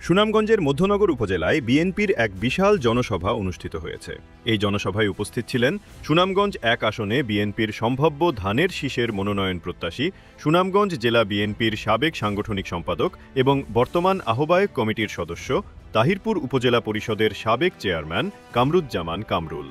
সুনামগঞ্জের মধ্যনগর উপজেলায় বিএনপির এক বিশাল জনসভা অনুষ্ঠিত হয়েছে। এই জনসভায় উপস্থিত ছিলেন সুনামগঞ্জ ১ আসনে বিএনপির সম্ভাব্য ধানের শীষের মনোনয়ন প্রত্যাশী সুনামগঞ্জ জেলা বিএনপির সাবেক সাংগঠনিক সম্পাদক এবং বর্তমান আহ্বায়ক কমিটির সদস্য তাহিরপুর উপজেলা পরিষদের সাবেক চেয়ারম্যান কামরুজ্জামান কামরুল।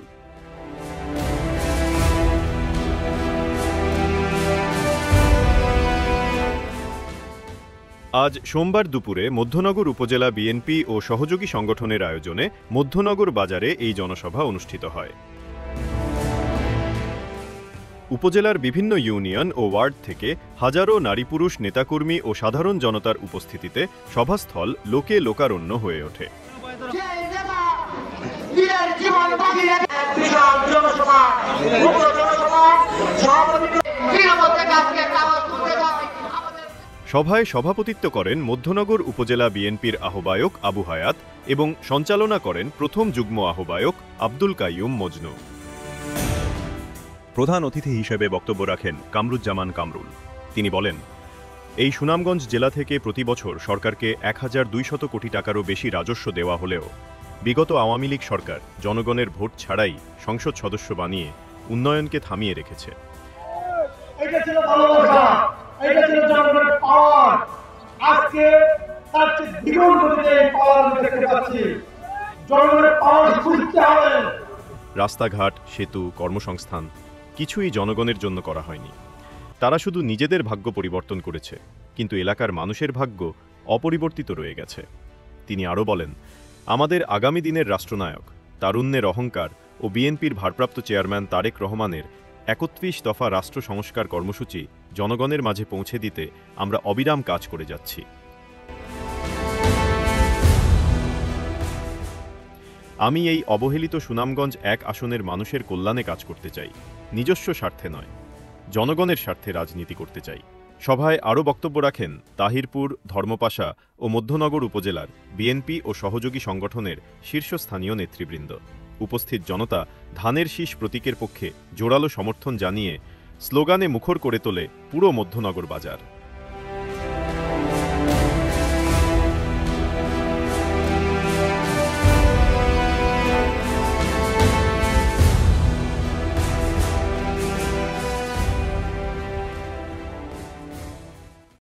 আজ সোমবার দুপুরে মধ্যনগর উপজেলা বিএনপি ও সহযোগী সংগঠনের আয়োজনে মধ্যনগর বাজারে এই জনসভা অনুষ্ঠিত হয়। উপজেলার বিভিন্ন ইউনিয়ন ও ওয়ার্ড থেকে হাজারো নারী পুরুষ নেতাকর্মী ও সাধারণ জনতার উপস্থিতিতে সভাস্থল লোকে লোকারণ্য হয়ে ওঠে। সভায় সভাপতিত্ব করেন মধ্যনগর উপজেলা বিএনপির আহ্বায়ক আবু হায়াত এবং সঞ্চালনা করেন প্রথম যুগ্ম আহ্বায়ক আব্দুল কাইয়ুম মজনু। প্রধান অতিথি হিসেবে বক্তব্য রাখেন কামরুজ্জামান কামরুল। তিনি বলেন, এই সুনামগঞ্জ জেলা থেকে প্রতি বছর সরকারকে ১,২০০ কোটি টাকারও বেশি রাজস্ব দেওয়া হলেও বিগত আওয়ামী লীগ সরকার জনগণের ভোট ছাড়াই সংসদ সদস্য বানিয়ে উন্নয়নকে থামিয়ে রেখেছে। রাস্তাঘাট, সেতু, কর্মসংস্থান কিছুই জনগণের জন্য করা হয়নি। তারা শুধু নিজেদের ভাগ্য পরিবর্তন করেছে, কিন্তু এলাকার মানুষের ভাগ্য অপরিবর্তিত রয়ে গেছে। তিনি আরও বলেন, আমাদের আগামী দিনের রাষ্ট্রনায়ক, তারুণ্যের অহংকার ও বিএনপির ভারপ্রাপ্ত চেয়ারম্যান তারেক রহমানের ৩১ দফা রাষ্ট্র সংস্কার কর্মসূচি জনগণের মাঝে পৌঁছে দিতে আমরা অবিরাম কাজ করে যাচ্ছি। আমি এই অবহেলিত সুনামগঞ্জ ১ আসনের মানুষের কল্যাণে কাজ করতে চাই, নিজস্ব স্বার্থে নয়, জনগণের স্বার্থে রাজনীতি করতে চাই। সভায় আরও বক্তব্য রাখেন তাহিরপুর, ধর্মপাশা ও মধ্যনগর উপজেলার বিএনপি ও সহযোগী সংগঠনের শীর্ষস্থানীয় নেতৃবৃন্দ। উপস্থিত জনতা ধানের শীষ প্রতীকের পক্ষে জোরালো সমর্থন জানিয়ে স্লোগানে মুখর করে তোলে পুরো মধ্যনগর বাজার।